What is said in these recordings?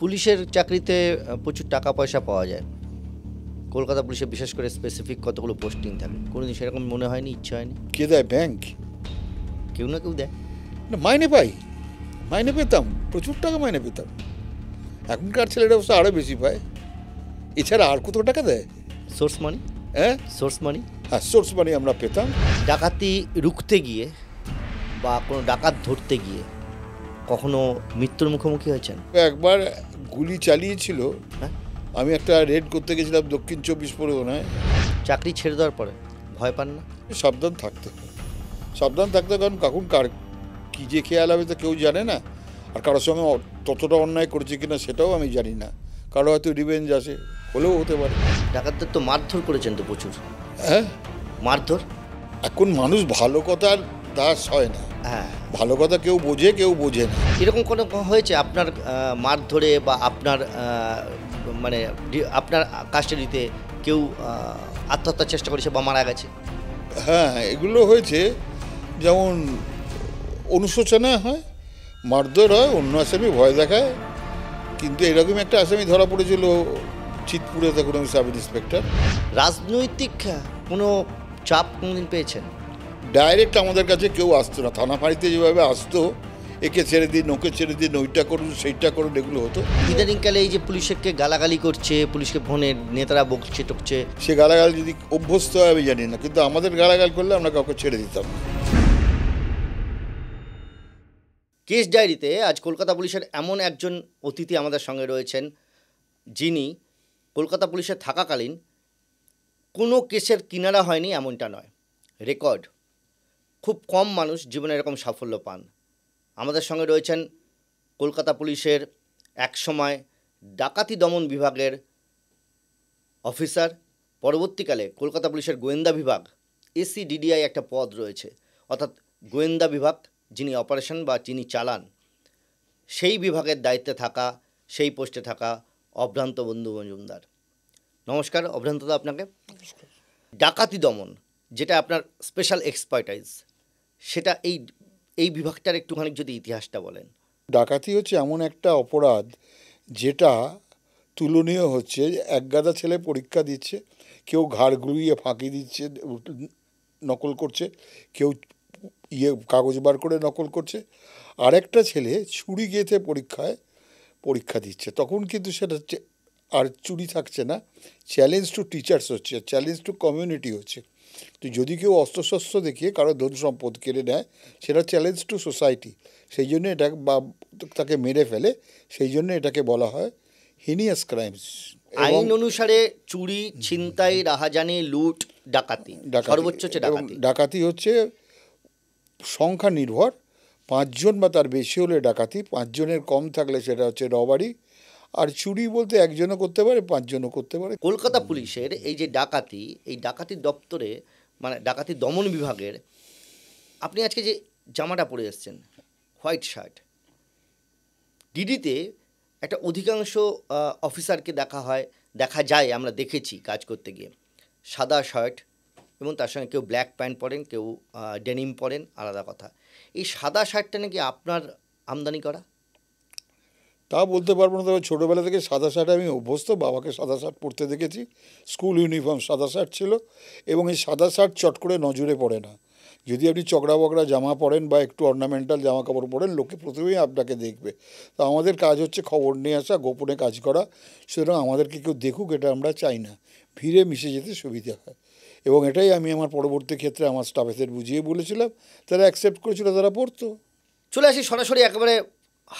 পুলিশের চাকরিতে প্রচুর টাকা পয়সা পাওয়া যায়। কলকাতা পুলিশে বিশেষ করে স্পেসিফিক কতগুলো পোস্টিং থাকে। কোনোদিন সেরকম মনে হয়নি, ইচ্ছা হয়নি? কে দেয়? ব্যাংক। কেউ না কেউ দেয়। না, মাইনে পাই, মাইনে পেতাম, প্রচুর টাকা মাইনে পেতাম। এখনকার ছেলেরা অবশ্য আরও বেশি পায়। এছাড়া আর কত টাকা দেয়? সোর্স মানি। হ্যাঁ, সোর্স মানি। হ্যাঁ, সোর্স মানি আমরা পেতাম। ডাকাতি রুখতে গিয়ে বা কোনো ডাকাত ধরতে গিয়ে কখনো মৃত্যুর মুখোমুখি হয়েছেন? একবার গুলি চালিয়েছিল। হ্যাঁ, আমি একটা রেড করতে গেছিলাম দক্ষিণ 24 পরগনায়। চাকরি ছেড়ে দেওয়ার পরে ভয় পান না? সাবধান থাকতে হয়, সাবধান থাকতে, কারণ কখন কার কী যে খেয়াল হবে তা কেউ জানে না। আর কারোর সঙ্গে ততটা অন্যায় করেছে কিনা সেটাও আমি জানি না। কারো হয়তো রিভেঞ্জ আসে, হলেও হতে পারে। ডাকাতদের তো মারধর করেছেন তো প্রচুর। হ্যাঁ, মারধর। এখন মানুষ ভালো কথার দাস হয় না। হ্যাঁ, ভালো কথা কেউ বোঝে, কেউ বোঝে না। এরকম কোনো হয়েছে আপনার মারধরে বা আপনার মানে আপনার কাস্টাডিতে কেউ আত্মহত্যার চেষ্টা করেছে বা মারা গেছে? হ্যাঁ, এগুলো হয়েছে। যেমন অনুশোচনা হয়, মারধর হয়, অন্য আসামি ভয় দেখায়। কিন্তু এরকম একটা আসামি ধরা পড়েছিল চিতপুরে, তখন আমি সাব ইন্সপেক্টর। রাজনৈতিক কোনো চাপ কোনোদিন পেয়েছেন? ডাইরেক্ট আমাদের কাছে কেউ আসতো না। থানা ফাঁড়িতে যেভাবে আসতো, একে ছেড়ে দিন, ওকে ছেড়ে দিন, ওইটা করুন, সেইটা করুন, এগুলো হতো। ইদানিংকালে এই যে পুলিশকে গালাগালি করছে, পুলিশকে ফোনে নেতারা বকছে টকছে, সে গালাগাল যদি অভ্যস্ত হয় আমি জানি না, কিন্তু আমাদের গালাগাল করলে আমরা কাউকে ছেড়ে দিতাম না। কেস ডায়েরিতে আজ কলকাতা পুলিশের এমন একজন অতিথি আমাদের সঙ্গে রয়েছেন, যিনি কলকাতা পুলিশে থাকাকালীন কোনো কেসের কিনারা হয়নি এমনটা নয়, রেকর্ড। খুব কম মানুষ জীবনে এরকম সাফল্য পান। আমাদের সঙ্গে রয়েছেন কলকাতা পুলিশের একসময় ডাকাতি দমন বিভাগের অফিসার, পরবর্তীকালে কলকাতা পুলিশের গোয়েন্দা বিভাগ এসিডিডিআই একটা পদ রয়েছে, অর্থাৎ গোয়েন্দা বিভাগ যিনি অপারেশন বা যিনি চালান, সেই বিভাগের দায়িত্বে থাকা, সেই পোস্টে থাকা অভ্রান্ত বন্ধু মজুমদার। নমস্কার অভ্রান্তদা আপনাকে। ডাকাতি দমন যেটা আপনার স্পেশাল এক্সপার্টাইজ, সেটা এই বিভাগটার একটুখানি যদি ইতিহাসটা বলেন। ডাকাতি হচ্ছে এমন একটা অপরাধ যেটা তুলনীয় হচ্ছে, একগাদা ছেলে পরীক্ষা দিচ্ছে, কেউ ঘাড় ঘুরিয়ে ফাঁকি দিচ্ছে, নকল করছে, কেউ কাগজ বার করে নকল করছে, আরেকটা ছেলে ছুরি গেঁথে পরীক্ষা দিচ্ছে। তখন কিন্তু সেটা আর চুরি থাকছে না, চ্যালেঞ্জ টু টিচার্স হচ্ছে, চ্যালেঞ্জ টু কমিউনিটি হচ্ছে। তো যদি কেউ অস্ত্রশস্ত্র দেখিয়ে কারো ধন সম্পদ কেড়ে নেয়, সেটা চ্যালেঞ্জ টু সোসাইটি। সেই জন্য এটা, বা তাকে মেরে ফেলে, সেই জন্য এটাকে বলা হয় হিনিয়াস ক্রাইমস। আইন অনুসারে চুরি, ছিনতাই, রাহাজানি, লুট, ডাকাতি সর্বোচ্চ হচ্ছে ডাকাতি। ডাকাতি হচ্ছে সংখ্যা নির্ভর, 5 জন বা তার বেশি হলে ডাকাতি, 5 জনের কম থাকলে সেটা হচ্ছে রবারি। আর চুরি বলতে একজনও করতে পারে, 5 জনও করতে পারে। কলকাতা পুলিশের এই যে ডাকাতি, এই ডাকাতি দপ্তরে মানে ডাকাতি দমন বিভাগের আপনি আজকে যে জামাটা পরে এসছেন, হোয়াইট শার্ট, ডিডিতে একটা অধিকাংশ অফিসারকে দেখা যায়, আমরা দেখেছি কাজ করতে গিয়ে সাদা শার্ট এবং তার সঙ্গে কেউ ব্ল্যাক প্যান্ট পরেন, কেউ ডেনিম পরেন, আলাদা কথা। এই সাদা শার্টটা নাকি আপনার আমদানি করা? তা বলতে পারবো না, তবে ছোটোবেলা থেকে সাদা শার্টে আমি অভ্যস্ত। বাবাকে সাদা শার্ট পরতে দেখেছি, স্কুল ইউনিফর্ম সাদা শার্ট ছিল, এবং এই সাদা শার্ট চট করে নজরে পড়ে না। যদি আপনি চকড়া বকড়া জামা পরেন বা একটু অর্নামেন্টাল জামা কাপড় পরেন, লোকে প্রথমেই আপনাকে দেখবে। তো আমাদের কাজ হচ্ছে খবর নিয়ে আসা, গোপনে কাজ করা। সুতরাং আমাদেরকে কেউ দেখুক এটা আমরা চাই না, ভিড়ে মিশে যেতে সুবিধা হয়। এবং এটাই আমি আমার পরবর্তী ক্ষেত্রে আমার স্টাফেদের বুঝিয়ে বলেছিলাম, তারা অ্যাকসেপ্ট করেছিল, তারা পড়তো। চলে আসি সরাসরি একেবারে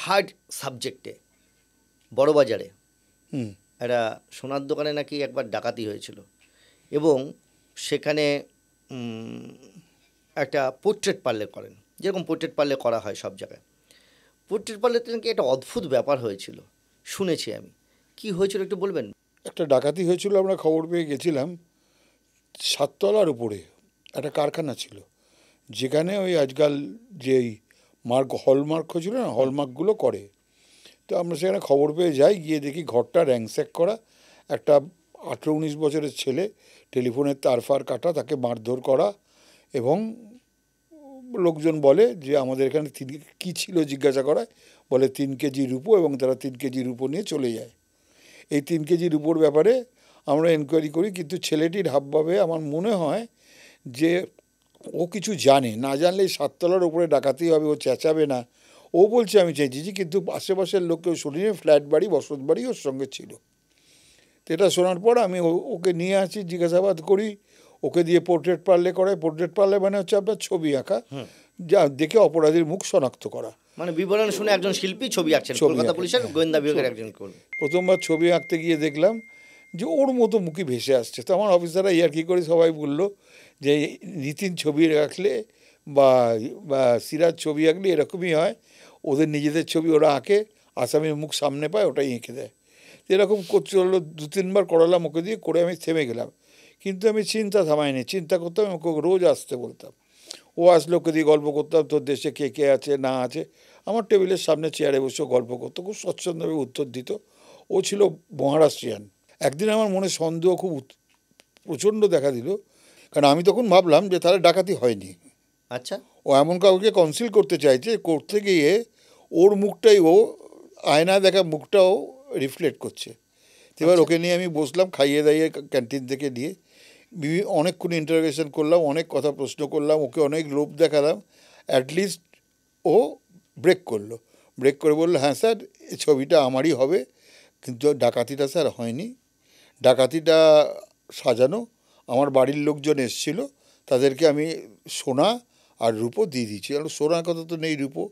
হার্ড সাবজেক্টে। বড়বাজারে একটা সোনার দোকানে নাকি একবার ডাকাতি হয়েছিল, এবং সেখানে একটা পোর্ট্রেট পার্লার করেন, যেরকম পোর্ট্রেট পার্লার করা হয় সব জায়গায়। পোর্ট্রেট পার্লারতে নাকি একটা অদ্ভুত ব্যাপার হয়েছিল, শুনেছি আমি। কি হয়েছিল একটু বলবেন? একটা ডাকাতি হয়েছিল, আমরা খবর পেয়ে গেছিলাম। 7 তলার উপরে একটা কারখানা ছিল, যেখানে ওই আজকাল যেই হলমার্ক হয়েছিল না, হলমার্কগুলো করে। তো আমরা সেখানে খবর পেয়ে যাই, গিয়ে দেখি ঘরটা র্যাংস্যাক করা। একটা 18-19 বছরের ছেলে, টেলিফোনের তার ফার কাটা, তাকে মারধর করা। এবং লোকজন বলে যে আমাদের এখানে তিনি কী ছিল জিজ্ঞাসা করায় বলে 3 কেজি রূপো, এবং তারা 3 কেজি রূপো নিয়ে চলে যায়। এই 3 কেজি রূপোর ব্যাপারে আমরা এনকোয়ারি করি, কিন্তু ছেলেটির হাবভাবে আমার মনে হয় যে ও কিছু জানে, না জানলে এই 7 তলার উপরে ডাকাতি হবে, ও চেঁচাবে না। ও বলছে আমি চেঁচিয়েছি, কিন্তু আশেপাশের লোক কেউ শুনিনি, ফ্ল্যাট বাড়ি, বসত বাড়ি ওর সঙ্গে ছিল। তো এটা শোনার পর আমি ওকে নিয়ে আসি, জিজ্ঞাসাবাদ করি, ওকে দিয়ে পোর্ট্রেট পার্লে করে। পোর্ট্রেট পার্লে মানে হচ্ছে আপনার ছবি আঁকা, যা দেখে অপরাধীর মুখ শনাক্ত করা। মানে বিবরণ শুনে একজন শিল্পী ছবি আঁকছেন, ছবি কলকাতা আঁকেন, পুলিশের গোয়েন্দা বিভাগের একজন কর্মী। প্রথমবার ছবি আঁকতে গিয়ে দেখলাম যে ওর মতো মুখই ভেসে আসছে। তো আমার অফিসাররা ইয়ার্কি করে সবাই বললো যে নিতিন ছবি আঁকলে বা বা সিরাজ ছবি আঁকলে এরকমই হয়, ওদের নিজেদের ছবি ওরা আঁকে, আসামির মুখ সামনে পায়, ওটাই এঁকে দেয়। এরকম চললো, 2-3 বার করালাম ওকে দিয়ে, করে আমি থেমে গেলাম। কিন্তু আমি চিন্তা থামাইনি, চিন্তা করতাম, ওকে রোজ আসতে বলতাম। ও আসলে ওকে দিয়ে গল্প করতাম, তোর দেশে কে কে আছে না আছে। আমার টেবিলের সামনে চেয়ারে বসে গল্প করতো, খুব স্বচ্ছন্দভাবে উত্তর দিত। ও ছিল মহারাষ্ট্রিয়ান। একদিন আমার মনে সন্দেহ খুব প্রচণ্ড দেখা দিল, কারণ আমি তখন ভাবলাম যে তাহলে ডাকাতি হয়নি। আচ্ছা, ও এমন কাউকে কনসিল করতে চাইছে, করতে গিয়ে ওর মুখটাই, ও আয়নায় দেখা মুখটাও রিফ্লেক্ট করছে। এবার ওকে নিয়ে আমি বসলাম, খাইয়ে দাইয়ে ক্যান্টিন থেকে নিয়ে অনেকক্ষণ ইন্টারোগেশন করলাম, অনেক কথা প্রশ্ন করলাম, ওকে অনেক লোভ দেখালাম। অ্যাটলিস্ট ও ব্রেক করলো। ব্রেক করে বললো, হ্যাঁ স্যার, এই ছবিটা আমারই হবে, কিন্তু ডাকাতিটা স্যার হয়নি। ডাকাতিটা সাজানো, আমার বাড়ির লোকজন এসেছিলো, তাদেরকে আমি সোনা আর রূপো দিয়ে দিয়েছি। আর সোনার কথা তো নেই, রূপো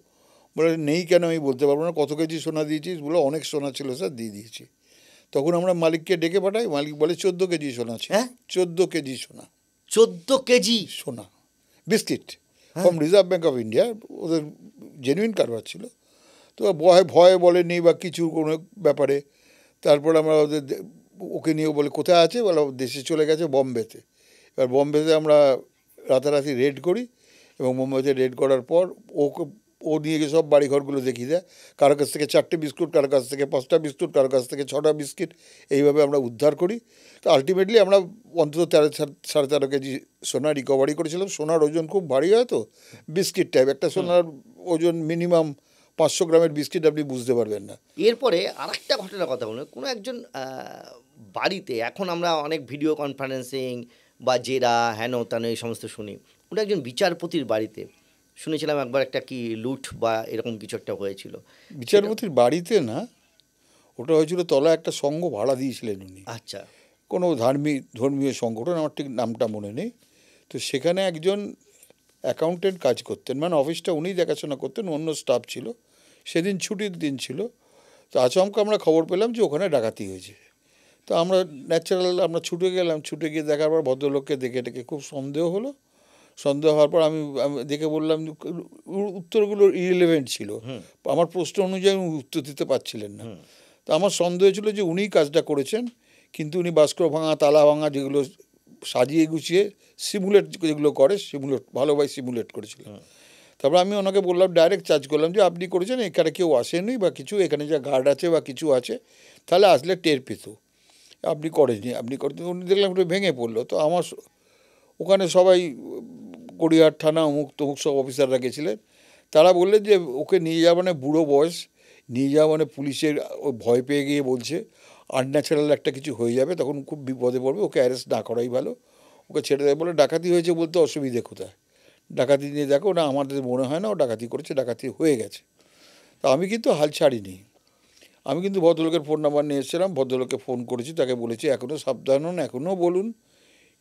বলে নেই কেন আমি বলতে পারবো না। কত কেজি সোনা দিয়েছিস? বলে অনেক সোনা ছিল স্যার, দিয়ে দিয়েছি। তখন আমরা মালিককে ডেকে পাঠাই, মালিক বলে 14 কেজি সোনা ছিল। হ্যাঁ, 14 কেজি সোনা। 14 কেজি সোনা biscuit from reserve bank of India, ওদের জেনুইন কারবার ছিল। তো ভয়ে বলেনি বা কিছু কোনো ব্যাপারে। তারপর আমরা ওকে নিয়ে বলে কোথায় আছে, বলে দেশে চলে গেছে বম্বেতে। এবার বম্বেতে আমরা রাতারাতি রেড করি, এবং বোম্বেতে রেড করার পর ও নিয়ে গিয়ে সব বাড়িঘরগুলো দেখিয়ে দেয়। কারো কাছ থেকে 4টে বিস্কুট, কারো কাছ থেকে 5টা বিস্কুট, কারো কাছ থেকে 6টা বিস্কিট, এইভাবে আমরা উদ্ধার করি। তো আলটিমেটলি আমরা অন্তত 13.5 কেজি সোনা রিকভারি করেছিলাম। সোনার ওজন খুব ভারী হয়, তো বিস্কিট টাইপ, একটা সোনার ওজন মিনিমাম 500 গ্রামের বিস্কিট আপনি বুঝতে পারবেন না। এরপরে আরেকটা ঘটনার কথা বলুন, কোনো একজন বাড়িতে, এখন আমরা অনেক ভিডিও কনফারেন্সিং বা জেরা হেন তেন এই সমস্ত শুনি, কোনো একজন বিচারপতির বাড়িতে শুনেছিলাম একবার একটা কি লুট বা এরকম কিছু একটা হয়েছিল। বিচারপতির বাড়িতে না, ওটা হয়েছিল তলা একটা সংঘ ভাড়া দিয়েছিলেন উনি। আচ্ছা, কোনো ধর্মীয় সংগঠন, আমার ঠিক নামটা মনে নেই। তো সেখানে একজন অ্যাকাউন্টেন্ট কাজ করতেন, মানে অফিসটা উনিই দেখাশোনা করতেন, অন্য স্টাফ ছিল। সেদিন ছুটির দিন ছিল। তো আচমকা আমরা খবর পেলাম যে ওখানে ডাকাতি হয়েছে। তো আমরা ন্যাচারাল আমরা ছুটে গেলাম। ছুটে গিয়ে দেখার পর ভদ্রলোককে দেখে খুব সন্দেহ হলো। সন্দেহ হওয়ার পর আমি দেখে বললাম, উত্তরগুলো ইরিলেভেন্ট ছিল, আমার প্রশ্ন অনুযায়ী উনি উত্তর দিতে পারছিলেন না। তো আমার সন্দেহ ছিল যে উনিই কাজটা করেছেন, কিন্তু উনি বাস্ক ভাঙা, তালা ভাঙা, যেগুলো সাজিয়ে গুছিয়ে সিমুলেট যেগুলো করে, ভালোভাবে সিমুলেট করেছিলেন। তারপর আমি ওনাকে বললাম, ডাইরেক্ট চার্জ করলাম যে আপনি করেছেন, এখানে কেউ আসেনি বা কিছু, এখানে যা গার্ড আছে বা কিছু আছে, তাহলে আসলে টের পেত, আপনি করেননি, আপনি করেন। উনি দেখলাম একটু ভেঙে পড়লো। তো আমার ওখানে সবাই গড়িয়াহাট থানা অমুক তমুক সব অফিসাররা গেছিলেন। তারা বললেন যে ওকে নিয়ে যাওয়া মানে বুড়ো বয়স, নিয়ে যাওয়া মানে পুলিশের ভয় পেয়ে গিয়ে বলছে আনন্যাচারাল একটা কিছু হয়ে যাবে, তখন খুব বিপদে পড়বে, ওকে অ্যারেস্ট না করাই ভালো, ওকে ছেড়ে দেয়। বলে ডাকাতি হয়েছে বলতে অসুবিধে কোথায়? ডাকাতি নিয়ে দেখো না, আমাদের মনে হয় না ও ডাকাতি করেছে, ডাকাতি হয়ে গেছে। তা আমি কিন্তু হাল ছাড়িনি। আমি কিন্তু ভদ্রলোকের ফোন নাম্বার নিয়ে এসেছিলাম, ভদ্রলোককে ফোন করেছি, তাকে বলেছি এখনও সাবধান হন, এখনও বলুন,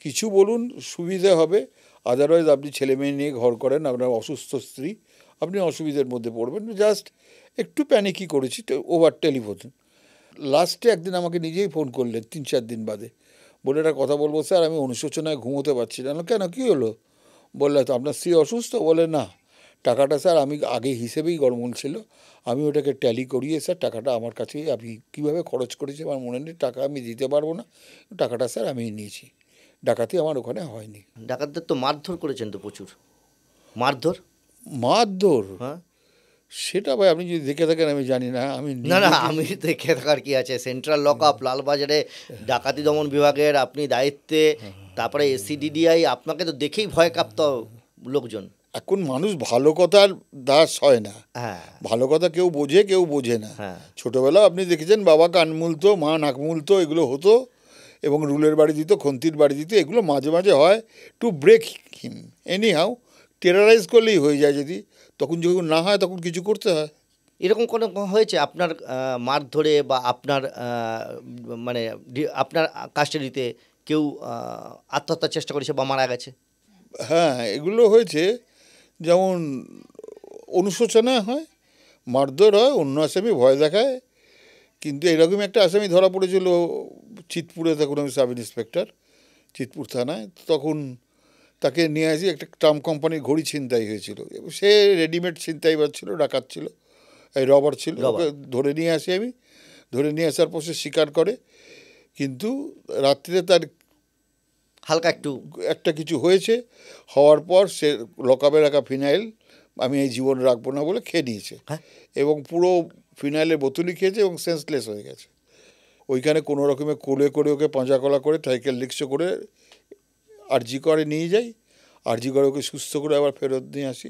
কিছু বলুন, সুবিধে হবে। আদারওয়াইজ আপনি ছেলে মেয়ে নিয়ে ঘর করেন, আপনার অসুস্থ স্ত্রী, আপনি অসুবিধার মধ্যে পড়বেন। জাস্ট একটু প্যানিকই করেছি ওভার টেলিফোন। লাস্টে একদিন আমাকে নিজেই ফোন করলেন 3-4 দিন বাদে, বলে একটা কথা বলবো স্যার, আমি অনুশোচনায় ঘুমোতে পারছি না। কেন, কী হলো? বললে তো আপনার স্ত্রী অসুস্থ। বলে না, টাকাটা স্যার আমি আগে হিসেবেই গড়বড় ছিল, আমি ওটাকে ট্যালি করিয়ে স্যার টাকাটা আমার কাছেই, আমি কীভাবে খরচ করেছি আমার মনে নেই, টাকা আমি দিতে পারবো না, টাকাটা স্যার আমি নিয়েছি, ডাকাতি আমার ওখানে হয়নি। ডাকাতদের তো মারধর করেছেন তো প্রচুর, মারধর? হ্যাঁ, সেটা ভাই আপনি যদি দেখে থাকেন আমি জানি না। আমি না না, আমি দেখে থাকার কি আছে, সেন্ট্রাল লক আপ লালবাজারে ডাকাতি দমন বিভাগের আপনি দায়িত্বে, তারপরে এসিডিডিআই, আপনাকে তো দেখেই ভয় কাঁপত লোকজন। এখন মানুষ ভালো কথার দাস হয় না, হ্যাঁ ভালো কথা কেউ বোঝে কেউ বোঝে না। হ্যাঁ ছোটোবেলা আপনি দেখেছেন বাবা কান মুলতো, মা নাক মুলতো, এগুলো হতো, এবং রুলের বাড়ি দিত, খন্তির বাড়ি দিত, এগুলো মাঝে মাঝে হয় to break him. Anyhow terrorise করলেই হয়ে যায়, যদি তখন যখন না হয় তখন কিছু করতে হয়। এরকম কোনো হয়েছে আপনার মার ধরে বা আপনার মানে আপনার কাস্টাডিতে কেউ আত্মহত্যার চেষ্টা করেছে বা মারা গেছে? হ্যাঁ, এগুলো হয়েছে, যেমন অনুশোচনা হয়, মারধর হয়, অন্য আসামি ভয় দেখায়। কিন্তু এরকম একটা আসামি ধরা পড়েছিল চিতপুরে, তখন আমি সাব ইন্সপেক্টর চিতপুর থানায়। তখন তাকে নিয়ে আসি, একটা ট্রাম কোম্পানির ঘড়ি ছিনতাই হয়েছিল। সে রেডিমেড ছিনতাইবার ছিল, ডাকাত ছিল, এই রবার ছিল। ওকে ধরে নিয়ে আসি আমি, ধরে নিয়ে আসার পর সে স্বীকার করে, কিন্তু রাত্রিরে তার হালকা একটু একটা কিছু হয়েছে, হওয়ার পর সে লকআপে রাখা ফিনাইল আমি এই জীবন রাখবো না বলে খেয়ে নিয়েছে, হ্যাঁ এবং পুরো ফিনাইলের বোতলই খেয়েছে এবং সেন্সলেস হয়ে গেছে। ওইখানে কোনো রকমে কোলে করে ওকে পাঁজাকলা করে সাইকেল রিক্সা করে আরজি করে নিয়ে যাই, আরজি করে ওকে সুস্থ করে আবার ফেরত নিয়ে আসি।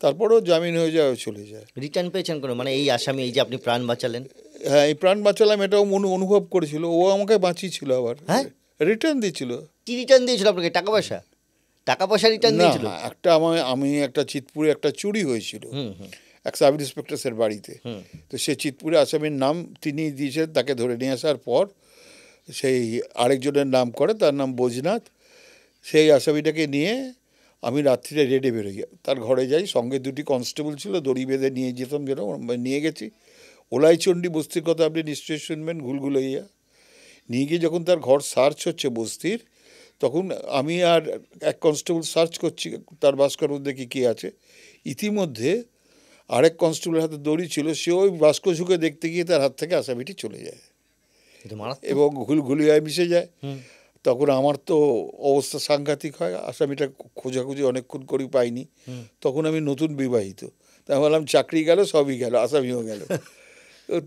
তারপরেও জামিন হয়ে যায়, ও চলে যায়। রিটার্ন পেয়েছেন কোনো, মানে এই আসামি, এই যে আপনি প্রাণ বাঁচালেন? হ্যাঁ, এই প্রাণ বাঁচালাম এটাও অনুভব করেছিল, ও আমাকে বাঁচিয়েছিল, আবার হ্যাঁ? রিটার্ন দিয়েছিল। কি রিটার্ন দিয়েছিল আপনাকে? টাকা পয়সা? টাকা পয়সা রিটার্ন না, দিয়েছিল? একটা আমি একটা চিতপুরে একটা চুরি হয়েছিল হুম হুম এক সাব ইন্সপেক্টরের বাড়িতে। হুম তো সে চিতপুরে আসামির নাম তিনি দিয়েছেন, তাকে ধরে নিয়ে আসার পর সেই আরেকজনের নাম করে, তার নাম বৈজনাথ। সেই আসামিটাকে নিয়ে আমি রাত্রিরে রেডে বেরোই, তার ঘরে যাই, সঙ্গে দুটি কনস্টেবল ছিল, দড়ি বেঁধে নিয়ে যেতাম, যেরকম নিয়ে গেছি। ওলাইচণ্ডী বস্তির কথা আপনি নিশ্চয়ই শুনবেন, ঘুলঘুলাইয়া। নিয়ে গিয়ে যখন তার ঘর সার্চ হচ্ছে বস্তির, তখন আমি আর এক কনস্টেবল সার্চ করছি তার বাস্কর মধ্যে কী আছে। ইতিমধ্যে আরেক কনস্টেবলের হাতে দড়ি ছিল, সে ওই বাস্ক ঝুঁকে দেখতে গিয়ে তার হাত থেকে আসামিটি চলে যায় এবং ঘুলঘুলিয়ায় মিশে যায়। তখন আমার তো অবস্থা সাংঘাতিক হয়, আসামিটা খোঁজাখুঁজি অনেকক্ষণ করেই পাইনি। তখন আমি নতুন বিবাহিত, তাই বললাম চাকরি গেল, সবই গেল, আসামিও গেল।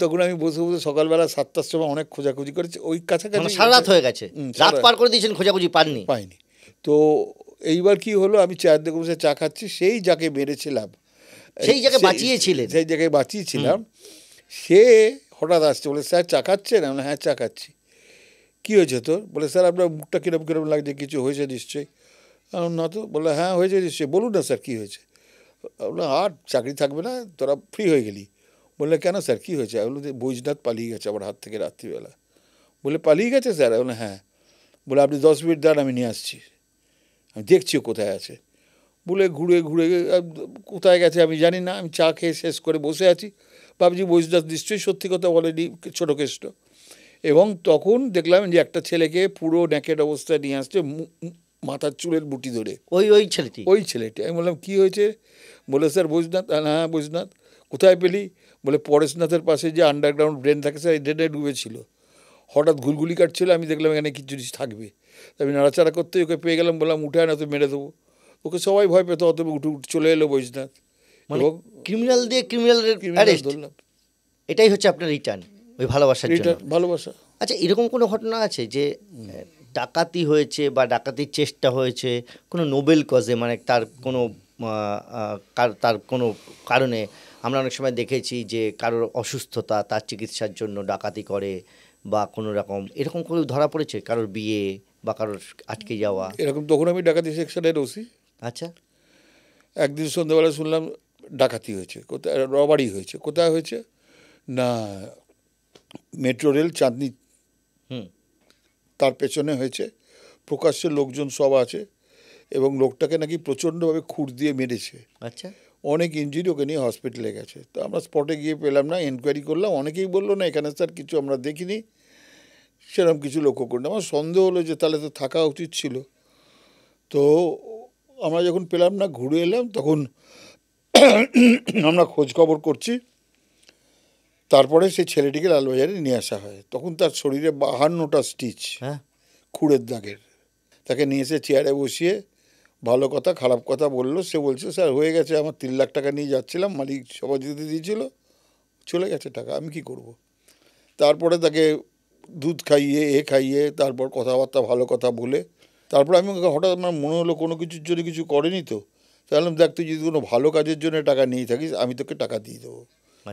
তখন আমি বসে বসে সকালবেলা 7টার সময় অনেক খোঁজাখুঁজি করেছি, ওই কাছাকাছি সারা রাত হয়ে গেছে, রাত পার করে দিয়েছেন, খোঁজাখুঁজি পাননি? পাইনি। তো এইবার কি হলো, আমি চায়ের দোকানে বসে চা খাচ্ছি, সেই যাকে মেরেছিলাম, সেই জায়গায় বাঁচিয়েছিলেন, সেই জায়গায় বাঁচিয়েছিলাম, সে হঠাৎ আসছে, বলে স্যার চা খাচ্ছেন? আমরা হ্যাঁ চা খাচ্ছি। কী হয়েছে তোর? বলে স্যার আপনার মুখটা কীরকম কীরকম লাগছে, কিছু হয়েছে নিশ্চয়ই? না তো। বলে হ্যাঁ হয়েছে নিশ্চয়ই, বলুন না স্যার কী হয়েছে। বললো আর চাকরি থাকবে না, তোরা ফ্রি হয়ে গেলি। বললে কেন স্যার কী হয়েছে? বললো যে বৈজনাথ পালিয়ে গেছে আমার হাত থেকে রাত্রিবেলা। বলে পালিয়ে গেছে স্যার? বলে হ্যাঁ। বলে আপনি 10 মিনিট দাঁড়ান, আমি নিয়ে আসছি, আমি দেখছি ও কোথায় আছে। বলে ঘুরে ঘুরে কোথায় গেছে আমি জানি না, আমি চা খেয়ে শেষ করে বসে আছি, ভাবছি বৈজনাথ নিশ্চয়ই সত্যি কথা বলেনি, ছোটো কেষ্ট। এবং তখন দেখলাম যে একটা ছেলেকে পুরো ন্যাকেড অবস্থায় নিয়ে আসছে, মাথার চুলের বুটি ধরে। ওই ছেলেটি? ওই ছেলেটি। আমি বললাম কী হয়েছে? বলে স্যার বৈজনাথ। হ্যাঁ বৈজনাথ। কোথায় পেলি? বলে পরেশনাথের পাশে যে আন্ডারগ্রাউন্ড ড্রেন থাকে স্যার, এই ড্রেনে ডুবেছিল, হঠাৎ ঘুলঘুলি কাটছিল, আমি দেখলাম এখানে কিছু জিনিস থাকবে, আমি নাড়াচাড়া করতে ওকে পেয়ে গেলাম, বললাম উঠে না তো মেরে দেবো। ওকে সবাই ভয় পেত, অত উঠে চলে এলো বৈজনাথ। মানে ক্রিমিনাল দিয়ে ক্রিমিনালের অ্যারেস্ট, ধরলাম। এটাই হচ্ছে আপনার রিটার্ন, ওই ভালোবাসার জন্য? ভালোবাসা। আচ্ছা, এরকম কোনো ঘটনা আছে যে ডাকাতি হয়েছে বা ডাকাতির চেষ্টা হয়েছে কোনো নোবেল কজে, মানে তার কোনো তার কোনো কারণে? আমরা অনেক সময় দেখেছি যে কারোর অসুস্থতা, তার চিকিৎসার জন্য ডাকাতি করে, বা কোনো রকম এরকম করে ধরা পড়েছে কারোর বিয়ে বা কারোর আটকে যাওয়া এরকম? তখন আমি ডাকাতি সেকশনের ওসি। আচ্ছা, একদিন সন্ধ্যাবেলা শুনলাম ডাকাতি হয়েছে, কোথায় রবারি হয়েছে। কোথায় হয়েছে না, মেট্রো রেল চাঁদনি তার পেছনে হয়েছে, প্রকাশ্যে লোকজন সব আছে, এবং লোকটাকে নাকি প্রচণ্ডভাবে খুঁড় দিয়ে মেরেছে। আচ্ছা, অনেক ইঞ্জুরি, ওকে নিয়ে হসপিটালে গেছে। তো আমরা স্পটে গিয়ে পেলাম না, এনকোয়ারি করলাম, অনেকেই বললো না এখানে স্যার কিছু আমরা দেখিনি, সেরকম কিছু লক্ষ্য করি না। আমার সন্দেহ হলো যে তাহলে তো থাকা উচিত ছিল। তো আমরা যখন পেলাম না, ঘুরে এলাম, তখন আমরা খোঁজ খবর করছি। তারপরে সেই ছেলেটিকে লালবাজারে নিয়ে আসা হয়, তখন তার শরীরে 52টা স্টিচ, হ্যাঁ, খুঁড়ের দাগের। তাকে নিয়ে এসে চেয়ারে বসিয়ে ভালো কথা খারাপ কথা বললো। সে বলছে স্যার হয়ে গেছে, আমার 3 লাখ টাকা নিয়ে যাচ্ছিলাম, মালিক সবাই দিতে দিয়েছিল, চলে গেছে টাকা, আমি কি করব। তারপরে তাকে দুধ খাইয়ে খাইয়ে তারপর কথাবার্তা ভালো কথা বলে, তারপর আমি হঠাৎ আমার মনে হলো কোনো কিছুর জন্য কিছু করেনি তো, তাহলে দেখ, তুই যদি কোনো ভালো কাজের জন্য টাকা নিয়ে থাকিস, আমি তোকে টাকা দিয়ে দেবো।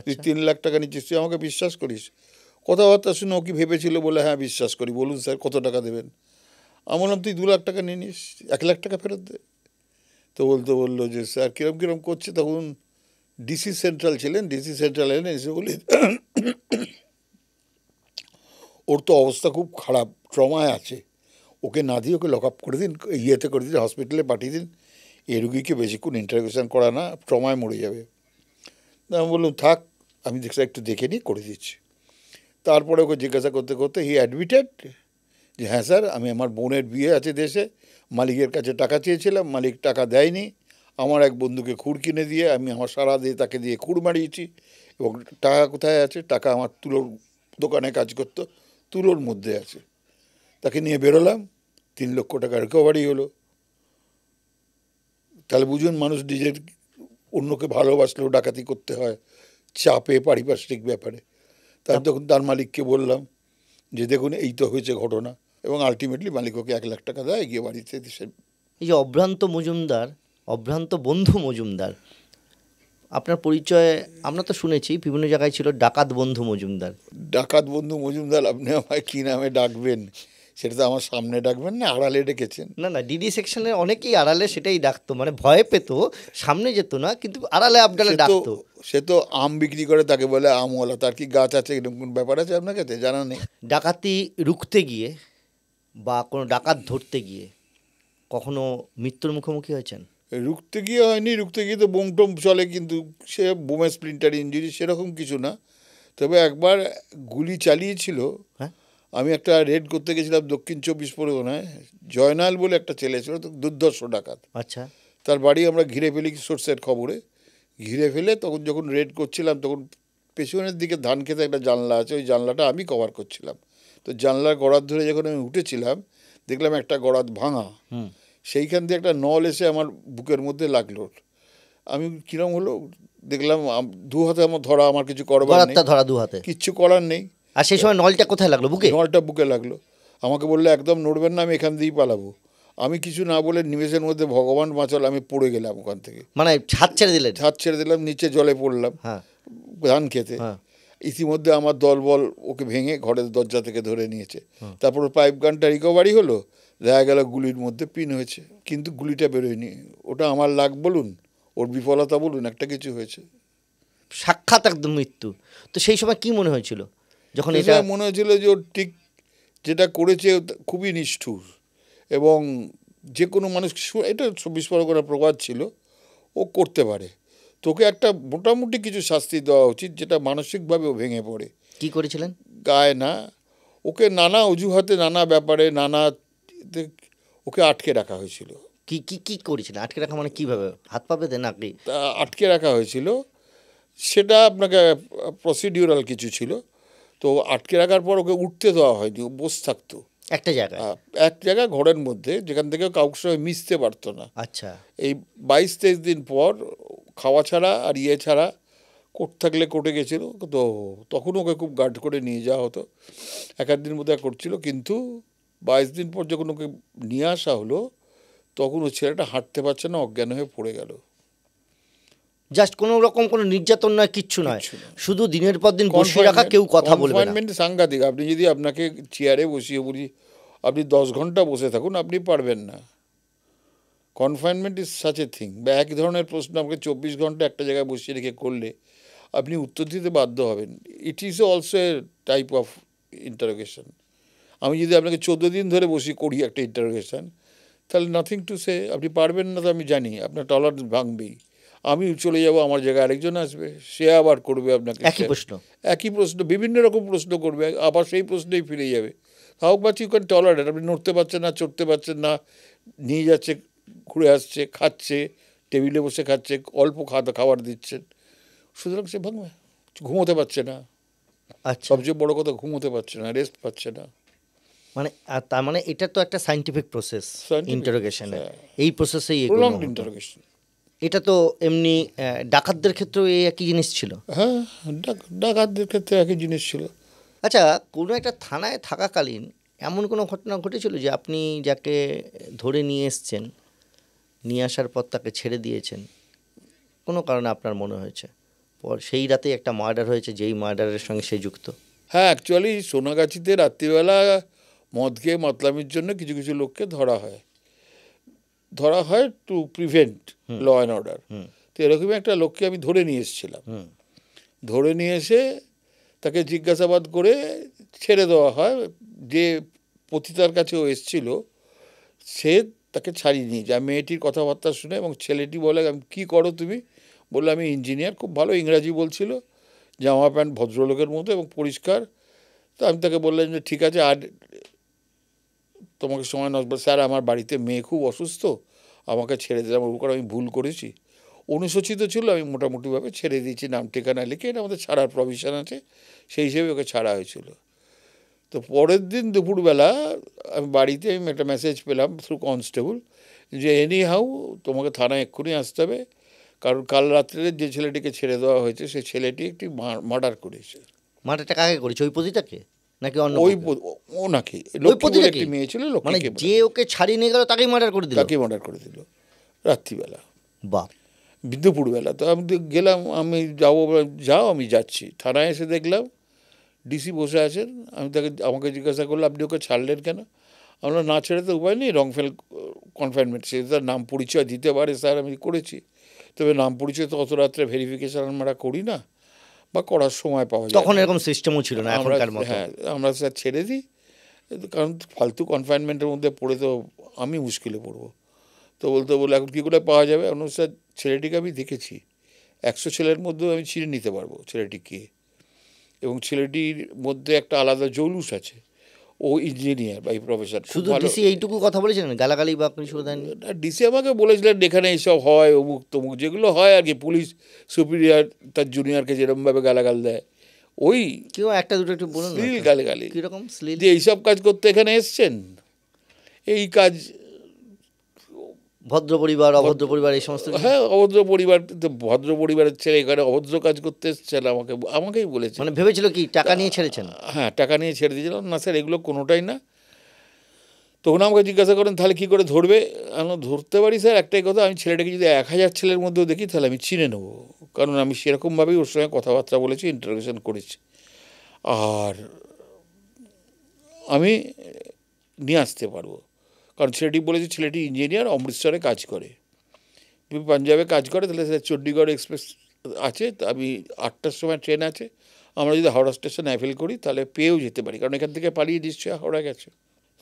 তুই আচ্ছা 3 লাখ টাকা নিচ্ছিস, তুই আমাকে বিশ্বাস করিস? কথাবার্তা শুনে ও কি ভেবেছিল বলে, হ্যাঁ বিশ্বাস করি, বলুন স্যার কত টাকা দেবেন? আমি বললাম তুই 2 লাখ টাকা নিয়ে নিস, 1 লাখ টাকা ফেরত দে। তো বললো যে স্যার কিরম কিরম করছে। তখন ডিসি সেন্ট্রাল ছিলেন, ডিসি সেন্ট্রাল এলেন, এসে বলি ওর তো অবস্থা খুব খারাপ, ট্রমায় আছে, ওকে না দিয়ে ওকে লক আপ করে দিন, ইয়েতে করে দিন, হসপিটালে পাঠিয়ে দিন, এই রুগীকে বেশিক্ষণ ইন্টারভিউশন করা না, ট্রমায় মরে যাবে। আমি বললাম থাক, আমি একটু দেখে নিই, করে দিচ্ছি। তারপরে ওকে জিজ্ঞাসা করতে করতে হি অ্যাডমিটেড যে হ্যাঁ স্যার, আমি আমার বোনের বিয়ে আছে দেশে, মালিকের কাছে টাকা চেয়েছিলাম, মালিক টাকা দেয়নি, আমার এক বন্ধুকে খুর কিনে দিয়ে আমি আমার সারা দিয়ে তাকে দিয়ে খুর মারিয়েছি, এবং টাকা কোথায় আছে? টাকা আমার তুলোর দোকানে কাজ করতো, তুলোর মধ্যে আছে। তাকে নিয়ে বেরোলাম, 3 লক্ষ টাকা রিকভারি হলো। তাহলে বুঝুন, মানুষ নিজের অন্যকে ভালোবাসলেও ডাকাতি করতে হয় চাপে, পারিপার্শ্বিক ব্যাপারে। তার তখন তার মালিককে বললাম যে দেখুন এই তো হয়েছে ঘটনা, এবং আলটিমেটলি মালিক ওকে 1 লাখ টাকা দেয়, গিয়ে বাড়িতে সে। এই যে অভ্রান্ত মজুমদার, অভ্রান্ত বন্ধু মজুমদার, আপনার পরিচয় আমরা তো শুনেছি বিভিন্ন জায়গায় ছিল ডাকাত বন্ধু মজুমদার। ডাকাত বন্ধু মজুমদার, আপনি আমায় কী নামে ডাকবেন সেটা তো আমার সামনে ডাকবেন না, আড়ালে ডেকেছেন। না না, ডিডি সেকশনে অনেকেই আড়ালে সেটাই ডাকতো, মানে ভয়ে পেত, সামনে যেত না, কিন্তু আড়ালে আবডালে ডাকতো। সে তো আম বিক্রি করে, তাকে বলে আমওয়ালা, তার কি গাছ আছে, এরকম কোন ব্যাপার আছে আপনার কাছে জানা নেই? ডাকাতি রুখতে গিয়ে বা কোনো ডাকাত ধরতে গিয়ে কখনো মৃত্যুর মুখোমুখি হয়েছেন? রুখতে গিয়ে হয়নি, রুখতে গিয়ে তো বোম টোম চলে, কিন্তু সে বোমে স্প্লিন্টার ইঞ্জুরি সেরকম কিছু না। তবে একবার গুলি চালিয়েছিল। হ্যাঁ, আমি একটা রেড করতে গেছিলাম দক্ষিণ 24 পরগনায়, জয়নাল বলে একটা ছেলে ছিল, তো দুর্ধর্ষ ডাকাত। আচ্ছা তার বাড়ি আমরা ঘিরে ফেলি সোর্সের খবরে, ঘিরে ফেলে তখন যখন রেড করছিলাম, তখন পেছনের দিকে ধান খেতে একটা জানলা আছে, ওই জানলাটা আমি কভার করছিলাম। তো জানলার গড়াত ধরে যখন আমি উঠেছিলাম, দেখলাম একটা গড়াত ভাঙা, হুম, সেইখান থেকে একটা নল এসে আমার বুকের মধ্যে লাগলো। আমি কিরম হলো দেখলাম, দু হাতে আমার ধরা, আমার কিছু করবার নেই, গলারটা ধরা দু হাতে। কিচ্ছু করার নেই। আর সেই সময় নলটা কোথায় লাগলো? বুকে? নলটা বুকে লাগলো। আমাকে বললো একদম নড়বেন না, আমি এখান দিয়েই পালাবো। আমি কিছু না বলে নিমেষের মধ্যে ভগবান বাঁচাল, আমি পড়ে গেলাম ওখান থেকে। মানে হাত ছেড়ে দিলেন? হাত ছেড়ে দিলাম, নিচে জলে পড়লাম হ্যাঁ ধান খেতে। হ্যাঁ, ইতিমধ্যে আমার দলবল ওকে ভেঙে ঘরের দরজা থেকে ধরে নিয়েছে। তারপর পাইপ গানটা রিকভারি হলো, দেখা গেল গুলির মধ্যে পিন হয়েছে, কিন্তু গুলিটা বেরোয়নি। ওটা আমার লাক বলুন, ওর বিফলতা বলুন, একটা কিছু হয়েছে। সাক্ষাৎ একদম মৃত্যু। তো সেই সময় কি মনে হয়েছিল যখন সেই এটা? সময় মনে হয়েছিল যে ওর ঠিক যেটা করেছে খুবই নিষ্ঠুর, এবং যে কোনো মানুষ, এটা 24 পরগনার প্রবাদ ছিল, ও করতে পারে। তোকে একটা মোটামুটি কিছু শাস্তি দেওয়া উচিত, যেটা মানসিকভাবে ও ভেঙে পড়ে। কি করেছিলেন? গায়ে না, ওকে নানা অজুহাতে, নানা ব্যাপারে, ওকে আটকে রাখা হয়েছিল। কি কি কি করেছিলেন? আটকে রাখা মানে কিভাবে? হাত পা বেঁধে নাকি? তা আটকে রাখা হয়েছিল, সেটা আপনাকে প্রসিডিউরাল কিছু ছিল। তো আটকে রাখার পর ওকে উঠতে দেওয়া হয়নি, ও বসে থাকতো একটা জায়গায়? এক জায়গায় ঘরের মধ্যে, যেখান থেকে কাউকে সঙ্গে মিশতে পারতো না। আচ্ছা, এই 22-23 দিন পর খাওয়া ছাড়া আর ইয়ে ছাড়া কোর্ট থাকলে কোর্টে গেছিলো, তো তখন ওকে খুব গার্ড করে নিয়ে যাওয়া হতো। 1-1 দিন বোধহয় করছিল, কিন্তু 22 দিন পর যখন ওকে নিয়ে আসা হলো, তখন ও ছেলেটা হাঁটতে পারছে না, অজ্ঞান হয়ে পড়ে গেল। জাস্ট কোনো রকম কোনো নির্যাতন নয়, কিচ্ছু নয়, কিচ্ছু নয়। শুধু দিনের পর দিন বসিয়ে রাখা, কেউ কথা বলবে না। কনফাইনমেন্ট সাংঘাতিক। আপনি যদি আপনাকে চেয়ারে বসিয়ে বলি আপনি 10 ঘন্টা বসে থাকুন, আপনি পারবেন না। Confinement is such a thing. বা এক ধরনের প্রশ্ন আপনাকে 24 ঘন্টা একটা জায়গায় বসিয়ে রেখে করলে আপনি উত্তর দিতে বাধ্য হবেন। It is also a type of interrogation. আমি যদি আপনাকে 14 দিন ধরে করি একটা ইন্টারোগেশন, তাহলে নাথিং টু সে, আপনি পারবেন না, তো আমি জানি আপনার টলারেন্স ভাঙবেই। আমি চলে যাব, আমার জায়গায় আরেকজন আসবে, সে আবার করবে আপনাকে একই প্রশ্ন, বিভিন্ন রকম প্রশ্ন করবে, আবার সেই প্রশ্নেই ফিরে যাবে। How much you can tolerate? আপনি নড়তে পারছেন না, চড়তে পারছেন না, নিয়ে যাচ্ছে, ঘুরে আসছে, খাচ্ছে, টেবিলে বসে খাচ্ছে, অল্প খাবার দিচ্ছেন, সুতরাং সে ভাঙবে। ঘুমোতে পারছে না, আচ্ছা, সবচেয়ে বড় কথা, ঘুমোতে পারছে না, রেস্ট পাচ্ছে না। মানে তার মানে এটা তো একটা সায়েন্টিফিক প্রসেস, ইন্টারোগেশনের। এই প্রসেসেই প্রলংড ইন্টারোগেশন। এটা তো এমনি ডাকাতদের ক্ষেত্রেও এই একই জিনিস ছিল? হ্যাঁ, ডাকাতদের ক্ষেত্রে একই জিনিস ছিল। আচ্ছা, কোনো একটা থানায় থাকাকালীন এমন কোনো ঘটনা ঘটেছিল যে আপনি যাকে ধরে নিয়ে এসছেন, নিয়ে আসার পর তাকে ছেড়ে দিয়েছেন, কোনো কারণে আপনার মনে হয়েছে পর সেই রাতেই একটা মার্ডার হয়েছে, যেই মার্ডারের সঙ্গে সে যুক্ত? হ্যাঁ, অ্যাকচুয়ালি সোনাগাছিতে রাত্রিবেলা মদ খেয়ে মাতলামির জন্য কিছু কিছু লোককে ধরা হয় to prevent law and order. তো এরকমই একটা লোককে আমি ধরে নিয়ে এসেছিলাম। ধরে নিয়ে এসে তাকে জিজ্ঞাসাবাদ করে ছেড়ে দেওয়া হয়। যে পতিতার কাছে ও এসেছিল সে তাকে ছাড়িয়ে নিয়ে যায় মেয়েটির কথাবার্তা শুনে, এবং ছেলেটি বলে, আমি কী করো তুমি? বললো আমি ইঞ্জিনিয়ার। খুব ভালো ইংরাজি বলছিল, জামা প্যান্ট ভদ্রলোকের মতো এবং পরিষ্কার। তো আমি তাকে বললাম যে ঠিক আছে, আর তোমাকে সময় নষ্ট, স্যার আমার বাড়িতে মেয়ে খুব অসুস্থ, আমাকে ছেড়ে দিলাম, ওর আমি ভুল করেছি। অনুশোচিত ছিল, আমি মোটামুটিভাবে ছেড়ে দিয়েছি, নাম ঠিকানা লিখে, এটা আমাদের ছাড়ার প্রভিশন আছে, সেই হিসেবে ওকে ছাড়া হয়েছিল। তো পরের দিন দুপুরবেলা আমি বাড়িতে একটা মেসেজ পেলাম থ্রু কনস্টেবল যে এনি হাউ তোমাকে থানায় এক্ষুনি আসতে হবে, কারণ কাল রাত্রে যে ছেলেটিকে ছেড়ে দেওয়া হয়েছে সেই ছেলেটি একটি মার্ডার করেছে। মার্ডারটা কাকে করেছে, ওই পতিতাকে নাকি অন্য ওই কাউকে? ও নাকি লক্ষ্মী বলে একটি মেয়ে ছিল, মানে লক্ষ্মীকে যে ওকে ছাড়িয়ে নিয়ে গেল তাকেই মার্ডার করে দিল? তাকে মার্ডার করে দিল রাত্রিবেলা, বাপ। দুপুরবেলা। তো আমি তো গেলাম, আমি যাবো, যাও, আমি যাচ্ছি। থানায় এসে দেখলাম ডিসি বসে আছেন। আমি আমাকে জিজ্ঞাসা করলো আপনি ওকে ছাড়লেন কেন? আমরা না ছেড়ে তো উপায় নেই, রংফেল কনফাইনমেন্ট, সে তার নাম পরিচয় দিতে পারে, স্যার আমি করেছি, তবে নাম পরিচয় তো অত রাত্রে ভেরিফিকেশন আমরা করি না, বা করার সময় পাওয়া যায় তখন না। এরকম সিস্টেমও ছিল না আমরা এখনকার মতো। হ্যাঁ, আমরা স্যার ছেড়ে দিই, কারণ ফালতু কনফাইনমেন্টের মধ্যে পড়ে তো আমি মুশকিলে পড়বো। তো বলে এখন কী করে পাওয়া যাবে? এখন স্যার ছেলেটিকে আমি দেখেছি, 100 ছেলের মধ্যেও আমি চিনে নিতে পারবো ছেলেটি কে, এবং ছেলেটির মধ্যে একটা আলাদা জৌলুস আছে। ও ইঞ্জিনিয়ার বাই প্রফেশন। শুধু ডিসি এইটুকু কথা বলেছিলেন, গালাগালি বা কিছু দেননি? ডিসি আমাকে বলেছিলেন এখানে এইসব হয়, অমুক তমুক, যেগুলো হয় আর কি, পুলিশ সুপিরিয়র তার জুনিয়রকে যেরকমভাবে গালাগাল দেয়, ওই কেউ একটা দুটো একটু বলুন না। শ্লীল গালাগালি, কিরকম শ্লীল? যে এইসব কাজ করতে এখানে এসছেন, এই কাজ, ভদ্র পরিবার অভদ্র পরিবার এই সমস্ত কিছু? হ্যাঁ অভদ্র পরিবার, ভদ্র পরিবারের ছেলে এখানে অভদ্র কাজ করতে এসছেন, আমাকেই বলেছে। মানে ভেবেছিল কি টাকা নিয়ে ছেড়েছেন? হ্যাঁ, টাকা নিয়ে ছেড়ে দিয়েছিলাম। না স্যার, এগুলো কোনোটাই না। তখন আমাকে জিজ্ঞাসা করেন তাহলে কী করে ধরবে? আমি ধরতে পারি স্যার একটাই কথা, আমি ছেলেটাকে যদি 1000 ছেলের মধ্যেও দেখি তাহলে আমি চিনে নেবো, কারণ আমি সেরকমভাবেই ওর সঙ্গে কথাবার্তা বলেছি, ইন্টারোগেশন করেছি, আর আমি নিয়ে আসতে পারবো। কারণ ছেলেটি বলেছে ছেলেটি ইঞ্জিনিয়ার, অমৃতসরে কাজ করে, পাঞ্জাবে কাজ করে, তাহলে স্যার চণ্ডীগড় এক্সপ্রেস আছে, তা আমি 8টার সময় ট্রেন আছে, আমরা যদি হাওড়া স্টেশন অ্যাভেল করি তাহলে পেয়েও যেতে পারি, কারণ এখান থেকে পালিয়ে নিশ্চয়ই হাওড়া গেছে।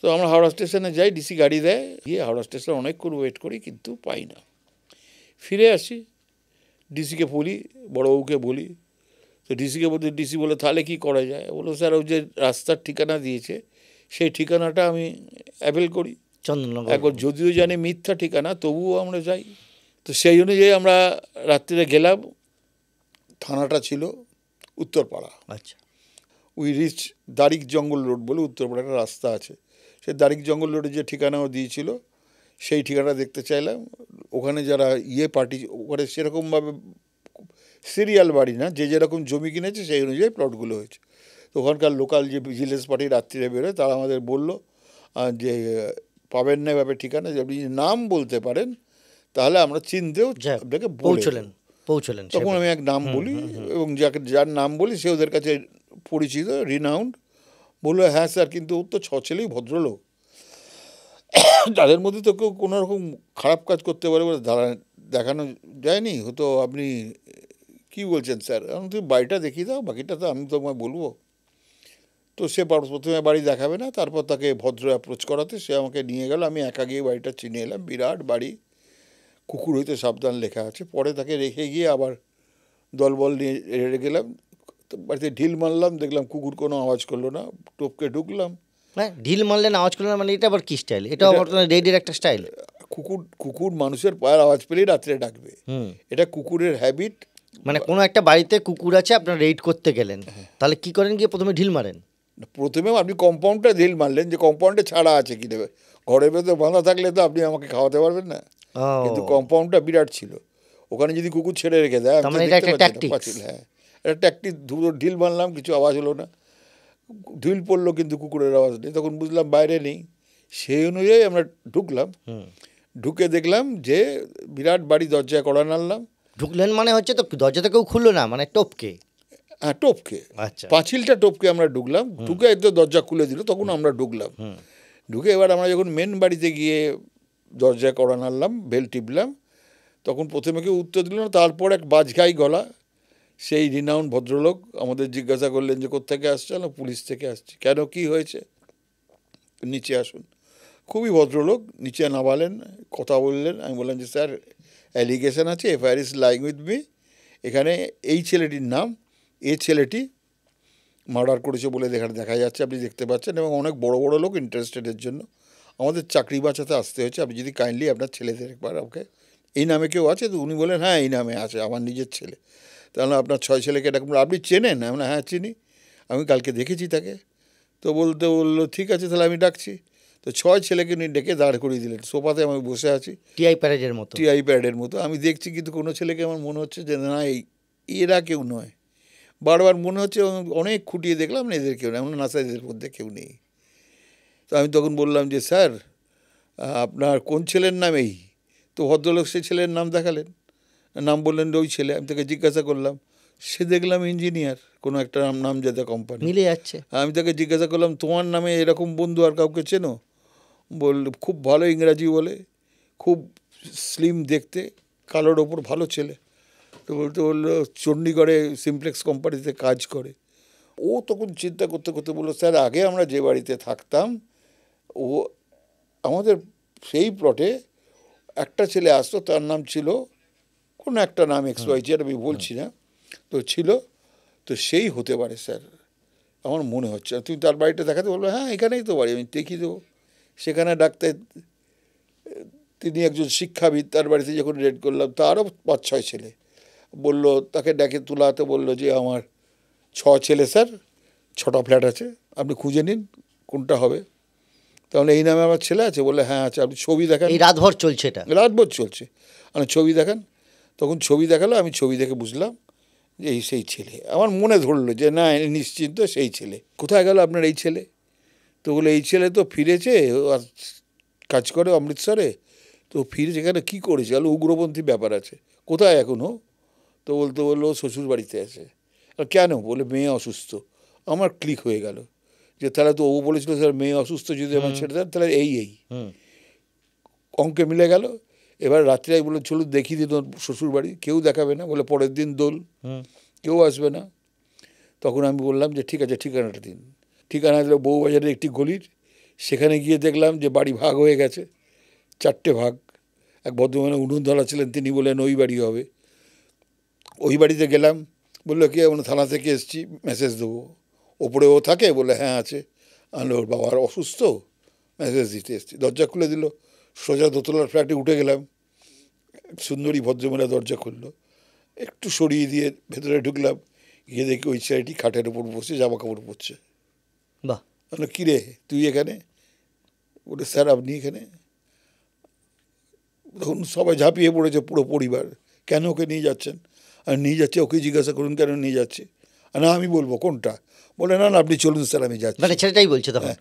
তো আমরা হাওড়া স্টেশনে যাই, ডিসি গাড়ি দেয়, গিয়ে হাওড়া স্টেশনে অনেকক্ষণ ওয়েট করি, কিন্তু পাই না। ফিরে আসি, ডিসিকে বলি, বড়োবাবুকে বলি। তো ডিসিকে বলতে, ডিসি বলে তাহলে কী করা যায়? বললো স্যার ওই যে রাস্তার ঠিকানা দিয়েছে সেই ঠিকানাটা আমি অ্যাভেল করি, চন্দননগর। একবার যদিও জানি মিথ্যা ঠিকানা, তবুও আমরা যাই। তো সেই অনুযায়ী আমরা রাত্রিরে গেলাম। থানাটা ছিল উত্তরপাড়া। আচ্ছা। উই রিচ দারিক জঙ্গল রোড বলে উত্তরপাড়া একটা রাস্তা আছে, সেই দারিক জঙ্গল রোডে যে ঠিকানাও দিয়েছিল সেই ঠিকানা দেখতে চাইলাম। ওখানে যারা পার্টি, ওখানে সেরকমভাবে সিরিয়াল বাড়ি না, যে যেরকম জমি কিনেছে সেই অনুযায়ী প্লটগুলো হয়েছে। তো ওখানকার লোকাল যে ভিজিলেন্স পার্টি রাত্রিরে বেরোয়, তারা আমাদের বললো যে পাবেন না এভাবে ঠিকানা, যে আপনি নাম বলতে পারেন তাহলে আমরা চিনতেও আপনাকে পৌঁছলেন। তখন আমি এক নাম বলি, এবং যার নাম বলি সে ওদের কাছে পরিচিত, রিনাউন্ড। বললো হ্যাঁ স্যার, কিন্তু ওর তো 6 ছেলেই ভদ্রলোক, তাদের মধ্যে তো কেউ কোনো রকম খারাপ কাজ করতে পারে বলে দেখানো যায়নি। হয়তো আপনি কী বলছেন স্যার? এখন তুমি বাড়িটা দেখিয়ে দাও, বাকিটা তো আমি তোমায় বলবো। তো সে প্রথমে বাড়ি দেখাবে না, তারপর তাকে ভদ্র অ্যাপ্রোচ করাতে সে আমাকে নিয়ে গেল। আমি একা গিয়ে বাড়িটা চিনে এলাম, বিরাট বাড়ি, কুকুর হইতে সাবধান লেখা আছে। পরে তাকে রেখে গিয়ে আবার দলবল নিয়ে রেড়ে গেলাম, বাড়িতে ঢিল মারলাম, দেখলাম কুকুর কোনো আওয়াজ করলো না, টপকে ঢুকলাম। হ্যাঁ, ঢিল মারলেন, আওয়াজ করলেন, মানে এটা আবার কি স্টাইল? এটা আবার রেডের একটা স্টাইল। কুকুর মানুষের পায়ের আওয়াজ পেলেই রাত্রে ডাকবে, এটা কুকুরের হ্যাবিট। মানে কোনো একটা বাড়িতে কুকুর আছে, আপনার রেড করতে গেলেন, তাহলে কি করেন? গিয়ে প্রথমে ঢিল মারেন? প্রথমেও আপনি কম্পাউন্ডটা ঢিল মারলেন যে কম্পাউন্ডে ছাড়া আছে কি নেবে, ঘরের ভেতরে বাঁধা থাকলে তো আপনি আমাকে খাওয়াতে পারবেন না। কিন্তু কম্পাউন্ডটা বিরাট ছিল, ওখানে যদি কুকুর ছেড়ে রেখে দেয়, হ্যাঁ এটা ট্যাকটিক। ধুলো ঢিল মারলাম, কিছু আওয়াজ হলো না, ঢিল পড়লো কিন্তু কুকুরের আওয়াজ নেই। তখন বুঝলাম বাইরে নেই, সেই অনুযায়ী আমরা ঢুকলাম। ঢুকে দেখলাম যে বিরাট বাড়ি, দরজায় কড়া নাড়লাম। ঢুকলেন মানে হচ্ছে তো দরজা তো কেউ খুললো না, মানে টপকে? হ্যাঁ, টপকে, আচ্ছা। পাঁচিলটা টপকে আমরা ঢুকলাম। ঢুকে একদম দরজা খুলে দিল, তখন আমরা ঢুকলাম। ঢুকে এবার আমরা যখন মেন বাড়িতে গিয়ে দরজায় কড়া নাড়লাম, বেল টিপলাম, তখন প্রথমে কেউ উত্তর দিল না। তারপর এক বাজঘাই গলা, সেই রিনাউন্ড ভদ্রলোক আমাদের জিজ্ঞাসা করলেন যে কোত্থেকে আসছে। না, পুলিশ থেকে আসছি। কেন, কি হয়েছে? নিচে আসুন। খুবই ভদ্রলোক, নিচে নামালেন, কথা বললেন। আমি বললাম যে স্যার, অ্যালিগেশন আছে, FIR is lying with me. এখানে এই ছেলেটির নাম, এই ছেলেটি মার্ডার করেছে বলে দেখা যাচ্ছে, আপনি দেখতে পাচ্ছেন, এবং অনেক বড় বড় লোক ইন্টারেস্টেডের জন্য আমাদের চাকরি বাঁচাতে আসতে হয়েছে। আপনি যদি কাইন্ডলি আপনার ছেলেদের একবার ওকে, এই নামে কেউ আছে? তো উনি বলেন হ্যাঁ, এই নামে আছে, আমার নিজের ছেলে। তাহলে আপনার 6 ছেলেকে এরকম আপনি চেনেন? আমি বললাম হ্যাঁ চিনি, আমি কালকে দেখেছি তাকে। তো বললো ঠিক আছে, তাহলে আমি ডাকছি। তো 6 ছেলেকে উনি ডেকে দাঁড় করিয়ে দিলেন। সোফাতে আমি বসে আছি, টিআই প্যারেডের মতো। টিআই প্যাডের মতো। আমি দেখছি কিন্তু কোনো ছেলেকে আমার মনে হচ্ছে যে না, এরা কেউ নয়। বারবার মনে হচ্ছে, অনেক খুঁটিয়ে দেখলাম না, এদের কেউ নেই। এমন নাসা, এদের মধ্যে কেউ নেই। তো আমি তখন বললাম যে স্যার, আপনার কোন ছেলের নাম এই? তো ভদ্রলোক সেই ছেলের নাম দেখালেন, নাম বললেন ওই ছেলে। আমি তাকে জিজ্ঞাসা করলাম, সে দেখলাম ইঞ্জিনিয়ার, কোনো একটা নামজাদা কোম্পানি। মিলে যাচ্ছে। আমি তাকে জিজ্ঞাসা করলাম, তোমার নামে এরকম বন্ধু আর কাউকে চেনো? বলল খুব ভালো ইংরাজি বলে, খুব স্লিম দেখতে, কালোর ওপর, ভালো ছেলে। তো বললো চণ্ডীগড়ে সিমপ্লেক্স কোম্পানিতে কাজ করে। ও তখন চিন্তা করতে করতে বললো, স্যার আগে আমরা যে বাড়িতে থাকতাম, ও আমাদের সেই প্লটে একটা ছেলে আসতো, তার নাম ছিল কোনো একটা নাম, XY, যেটা আমি বলছি না, তো ছিল। তো সেই হতে পারে স্যার, আমার মনে হচ্ছে। তুমি তার বাড়িটা দেখাতে? বললো হ্যাঁ, এখানেই তো বাড়ি, আমি দেখিয়ে দেবো। সেখানে ডাক্তার, তিনি একজন শিক্ষাবিদ, তার বাড়িতে যখন রেড করলাম, তারও 5-6 ছেলে। বললো, তাকে ডেকে তুলাতে বললো যে আমার 6 ছেলে স্যার, 6টা ফ্ল্যাট আছে, আপনি খুঁজে নিন কোনটা হবে। তাহলে এই নামে আমার ছেলে আছে? বললে হ্যাঁ আছে। আপনি ছবি দেখান। এই রাতভর চলছে এটা? রাতভর চলছে। মানে ছবি দেখান। তখন ছবি দেখালো, আমি ছবি দেখে বুঝলাম যে এই সেই ছেলে। আমার মনে ধরলো যে না, নিশ্চিন্ত সেই ছেলে। কোথায় গেল আপনার এই ছেলে? তো বলে এই ছেলে তো ফিরেছে, ও আর কাজ করে অমৃতসরে। তো ফিরেছে, এখানে কী করেছে? আলো উগ্রপন্থী ব্যাপার আছে। কোথায় এখনও? তো বললো শ্বশুর বাড়িতে আছে। আর কেন? বলে মেয়ে অসুস্থ। আমার ক্লিক হয়ে গেল যে তাহলে তো ও বলেছিল স্যার মেয়ে অসুস্থ, যদি আমার ছেড়ে দেন তাহলে এই অঙ্কে মিলে গেল। এবার রাত্রে বলে চলুন দেখিয়ে দিন শ্বশুর বাড়ি। কেউ দেখাবে না, বলে পরের দিন দোল, কেউ আসবে না। তখন আমি বললাম যে ঠিক আছে, ঠিকানাটা দিন। ঠিকানা দিল বউবাজারের একটি গলির। সেখানে গিয়ে দেখলাম যে বাড়ি ভাগ হয়ে গেছে, 4টে ভাগ। এক ভদ্রমানে উনুনধরা ছিলেন, তিনি বললেন ওই বাড়ি হবে। ওই বাড়িতে গেলাম, বললো কি আমরা থানা থেকে এসেছি, মেসেজ দেবো। ওপরে ও থাকে? বলে হ্যাঁ আছে। আমি ওর বাবার অসুস্থ, মেসেজ দিতে এসেছি। দরজা খুলে দিল, সোজা দোতলার ফ্ল্যাটে উঠে গেলাম। সুন্দরী ভদ্রমহিলা দরজা খুললো, একটু সরিয়ে দিয়ে ভেতরে ঢুকলাম। গিয়ে দেখি ওই ছেলেটি খাটের উপর বসে জামা কাপড় পরছে। বাহ। বললো কী রে তুই এখানে? বলে স্যার আপনি এখানে? তখন সবাই ঝাঁপিয়ে পড়েছে, পুরো পরিবার। কেন ওকে নিয়ে যাচ্ছেন? আর নিয়ে যাচ্ছে, ওকে জিজ্ঞাসা করুন কেন নিয়ে যাচ্ছে। না আমি বলবো কোনটা। বলে না না আপনি চলুন স্যার, আমি যাচ্ছি। মানে ছেলেটাই বলছে তখন?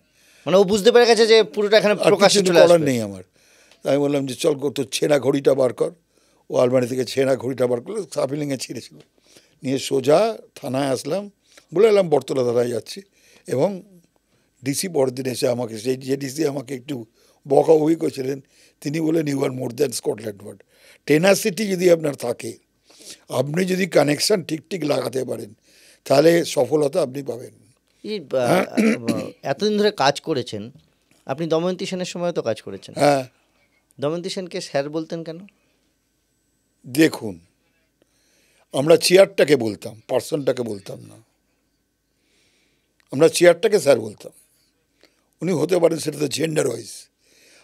মানে ও বুঝতে পেরে গেছে যে পুরোটা এখানে আর প্রকাশ্যে কিছু চলে করার আসবে। নেই আমার। আমি বললাম যে চল তোর ছেঁড়া ঘড়িটা বার কর। ও আলমারি থেকে ছেঁড়া ঘড়িটা বার করলো, সাফিলিংয়ে ছিঁড়েছিল। নিয়ে সোজা থানায় আসলাম। বলে এলাম বটতলা থানায় যাচ্ছি। এবং ডিসি পরের দিন এসে আমাকে, সেই যে ডিসি আমাকে একটু বকাবকি করেছিলেন, তিনি বলেন you are more than Scotland yard. Tenacity যদি আপনার থাকে, আপনি যদি কানেকশান ঠিক ঠিক লাগাতে পারেন, তাহলে সফলতা আপনি পাবেন। এই এতদিন ধরে কাজ করেছেন আপনি, দময়ন্তী সেনের সময় তো কাজ করেছেন। হ্যাঁ, দময়ন্তী সেনকে স্যার বলতেন কেন? দেখুন, আমরা চেয়ারটাকে বলতাম, পার্সনটাকে বলতাম না। আমরা চেয়ারটাকে স্যার বলতাম। উনি হতে পারেন, সেটা তো জেন্ডার ওয়াইজ।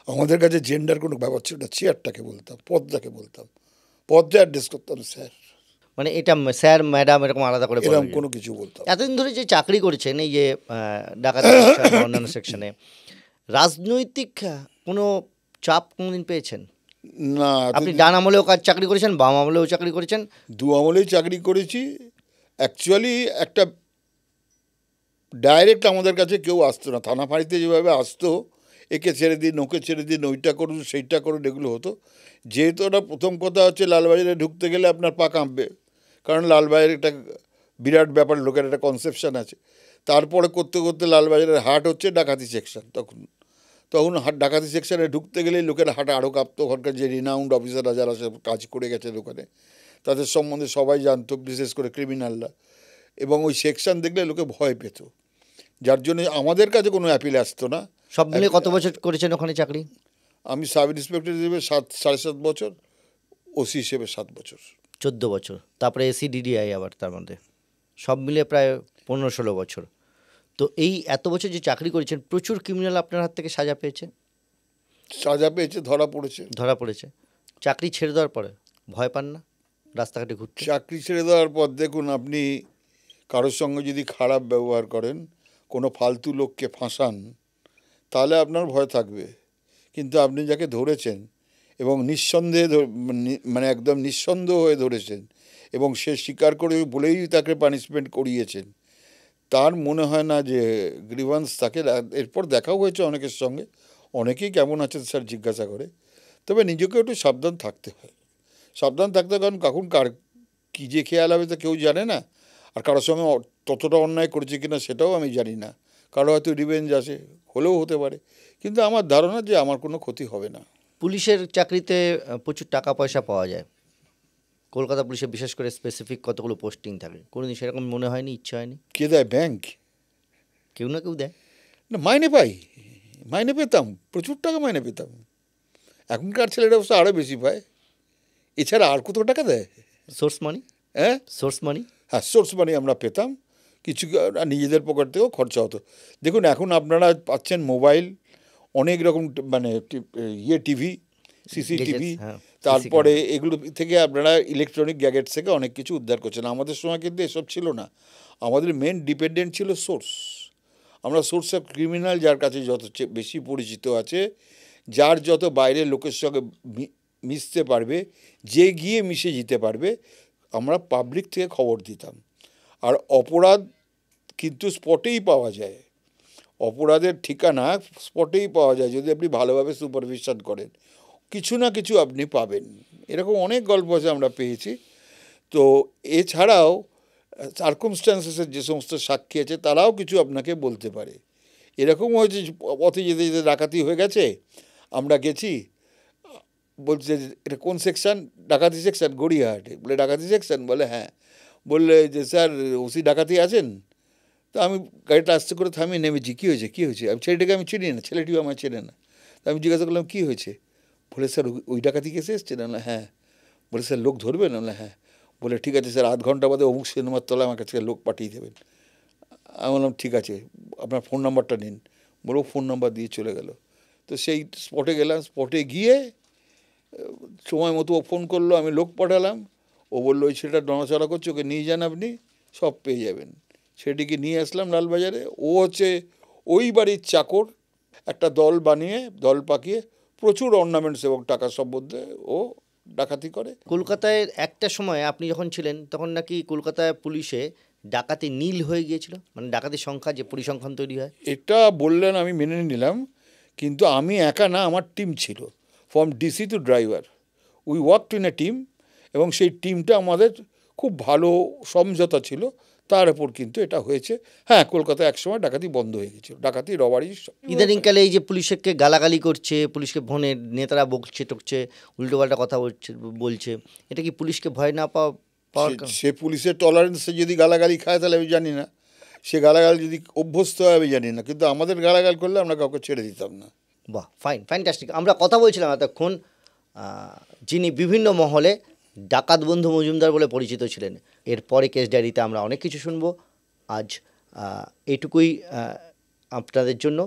আমাদের কাছে জেন্ডার কোনো ব্যাপার ছিল না। চেয়ারটাকে বলতাম, পদটাকে বলতাম, পদটা অ্যাড্রেস করতাম স্যার। মানে এটা স্যার ম্যাডাম এরকম আলাদা করে বলা এরকম যায়? কোনো কিছু বলতাম। এতদিন ধরে যে চাকরি করেছেন, এই যে ডাকাতি সেকশন বা অন্যান্য সেকশনে, রাজনৈতিক কোনো চাপ কোনোদিন পেয়েছেন? না, আপনি ডান আমলেও চাকরি করেছেন, বাম আমলেও চাকরি করেছেন। দু আমলেই চাকরি করেছি। অ্যাকচুয়ালি একটা ডাইরেক্ট আমাদের কাছে কেউ আসতো না। থানা ফাঁড়িতে যেভাবে আসতো, একে ছেড়ে দিন, ওকে ছেড়ে দিন, ওইটা করুন, সেইটা করুন, এগুলো হতো। যেহেতু ওটা প্রথম কথা হচ্ছে লালবাজারে ঢুকতে গেলে আপনার পা কাঁপবে, কারণ লালবাজারে একটা বিরাট ব্যাপার, লোকের একটা কনসেপশন আছে। তারপরে করতে করতে লালবাজারের হাট হচ্ছে ডাকাতি সেকশন। তখন ডাকাতি সেকশনে ঢুকতে গেলেই লোকের হাট আরও কাঁপতো। ওখানকার যে রিনাউন্ড অফিসাররা যারা সব কাজ করে গেছেন ওখানে, তাদের সম্বন্ধে সবাই জানতো, বিশেষ করে ক্রিমিনালরা। এবং ওই সেকশন দেখলে লোকে ভয় পেত, যার জন্য আমাদের কাছে কোনো অ্যাপিল আসতো না। সব মিলে কত বছর করেছেন ওখানে চাকরি? আমি সাব ইন্সপেক্টর হিসেবে 7.5 বছর, ওসি হিসেবে 7 বছর, 14 বছর, তারপরে এসিডিডিআই আবার, তার মধ্যে সব মিলে প্রায় 15-16 বছর। তো এই এত বছর যে চাকরি করেছেন, প্রচুর ক্রিমিনাল আপনার হাত থেকে সাজা পেয়েছে? সাজা পেয়েছে, ধরা পড়েছে। চাকরি ছেড়ে দেওয়ার পরে ভয় পান না রাস্তাঘাটে ঘুরতে? চাকরি ছেড়ে দেওয়ার পর দেখুন, আপনি কারোর সঙ্গে যদি খারাপ ব্যবহার করেন, কোনো ফালতু লোককে ফাঁসান, তাহলে আপনার ভয় থাকবে। কিন্তু আপনি যাকে ধরেছেন এবং নিঃসন্দেহে মানে একদম নিঃসন্দেহ হয়ে ধরেছেন, এবং সে স্বীকার করে বলেই তাকে পানিশমেন্ট করিয়েছেন, তার মনে হয় না যে গ্রিভান্স থাকে। এরপর দেখাও হয়েছে অনেকের সঙ্গে, অনেকেই কেমন আছেন স্যার জিজ্ঞাসা করে। তবে নিজেকে একটু সাবধান থাকতে হয়, কারণ কখন কার কী যে খেয়াল হবে তা কেউ জানে না। আর কারোর সঙ্গে ততটা অন্যায় করেছে কিনা সেটাও আমি জানি না। কারো হয়তো রিভেঞ্জ আছে, হলেও হতে পারে, কিন্তু আমার ধারণা যে আমার কোনো ক্ষতি হবে না। পুলিশের চাকরিতে প্রচুর টাকা পয়সা পাওয়া যায়। কলকাতা পুলিশে বিশেষ করে স্পেসিফিক কতগুলো পোস্টিং থাকে, কোনোদিন সেরকম মনে হয়নি, ইচ্ছা হয়নি? কে দেয়? ব্যাংক। কেউ না কেউ দেয়। না, মাইনে পেতাম, প্রচুর টাকা মাইনে পেতাম। এখনকার ছেলেরা অবশ্য আরও বেশি পায়। এছাড়া আর কত টাকা দেয়? সোর্স মানি। হ্যাঁ, সোর্স মানি আমরা পেতাম। কিছু নিজেদের পকেট থেকেও খরচা হতো। দেখুন, এখন আপনারা পাচ্ছেন মোবাইল, অনেক রকম মানে টিভি, সিসিটিভি, তারপরে এগুলো থেকে আপনারা ইলেকট্রনিক গ্যাজেটস থেকে অনেক কিছু উদ্ধার করছেন। আমাদের সময় কিন্তু এসব ছিল না। আমাদের মেন ডিপেন্ডেন্ট ছিল সোর্স। আমরা সোর্স অফ ক্রিমিনাল, যার কাছে যত বেশি পরিচিত আছে, যার যত বাইরের লোকের সঙ্গে মিশতে পারবে, যে গিয়ে মিশে যেতে পারবে, আমরা পাবলিক থেকে খবর দিতাম। আর অপরাধ কিন্তু স্পটেই পাওয়া যায়, অপরাধের ঠিকানা স্পটেই পাওয়া যায় যদি আপনি ভালোভাবে সুপারভিশন করেন। কিছু না কিছু আপনি পাবেন। এরকম অনেক গল্প আছে আমরা পেয়েছি। তো এছাড়াও সার্কামস্ট্যান্সেসের যে সমস্ত সাক্ষী আছে তারাও কিছু আপনাকে বলতে পারে। এরকম হয়েছে, পথে যেতে যেতে ডাকাতি হয়ে গেছে, আমরা গেছি, বলছে এটা কোন সেকশন? ডাকাতি সেকশন, গড়িয়াহাটে। বলে ডাকাতি সেকশন? বলে হ্যাঁ। বললে যে স্যার ওসি ডাকাতি আছেন? তো আমি গাড়িটা আস্তে করে থামিয়ে নেমেছি। কী হয়েছে? আমি ছেলেটাকে চিনি না, ছেলেটিও আমার চেনে না। তো আমি জিজ্ঞাসা করলাম কী হয়েছে? বলে স্যার ওই ডাকাতি কেসে এসছে না? হ্যাঁ। বলে স্যার লোক ধরবেন? না? হ্যাঁ। বলে ঠিক আছে স্যার, আধ ঘন্টা বাদে অমুক সিনেমার তলায় আমার কাছে লোক পাঠিয়ে দেবেন। আমি বললাম ঠিক আছে, আপনার ফোন নাম্বারটা নিন। বলে ফোন নাম্বার দিয়ে চলে গেল। তো সেই স্পটে গেলাম, স্পটে গিয়ে সময় মতো ও ফোন করলো, আমি লোক পাঠালাম। ও বললো ওই ছেলেটা নড়াচড়া করছে, ওকে নিয়ে যান, আপনি সব পেয়ে যাবেন। সেটিকে নিয়ে আসলাম লালবাজারে। ও হচ্ছে ওই বাড়ির চাকর, একটা দল বানিয়ে, দল পাকিয়ে প্রচুর অর্নামেন্টস এবং টাকা সম্বন্ধে ও ডাকাতি করে। কলকাতায় একটা সময় আপনি যখন ছিলেন তখন নাকি কলকাতায় পুলিশে ডাকাতি নীল হয়ে গিয়েছিল, মানে ডাকাতির সংখ্যা যে পরিসংখ্যান তৈরি হয়। এটা বললেন, আমি মেনে নিলাম, কিন্তু আমি একা না, আমার টিম ছিল, from DC two driver. We worked in a team, এবং সেই টিমটা আমাদের খুব ভালো সমঝোতা ছিল, তার উপর কিন্তু এটা হয়েছে। হ্যাঁ, কলকাতায় একসময় ডাকাতি বন্ধ হয়ে গেছিল, ডাকাতি রবারি। ইদানিংকালে এই যে পুলিশকে গালাগালি করছে, পুলিশকে ভনের নেতারা বকছে টকছে, উল্টোপাল্টা কথা বলছে, এটা কি পুলিশকে ভয় না পাওয়ার? সে পুলিশের টলারেন্সে যদি গালাগালি খায় তাহলে আমি জানি না, সে গালাগাল যদি অভ্যস্ত হয় আমি জানি না, কিন্তু আমাদের গালাগাল করলে আমরা কাউকে ছেড়ে দিতাম না। বাহ, ফ্যান্টাস্টিক। আমরা কথা বলছিলাম এতক্ষণ যিনি বিভিন্ন মহলে ডাকাত বন্ধু মজুমদার বলে পরিচিত ছিলেন। এরপরে কেস ডায়েরিতে আমরা অনেক কিছু শুনবো। আজ এটুকুই আপনাদের জন্য।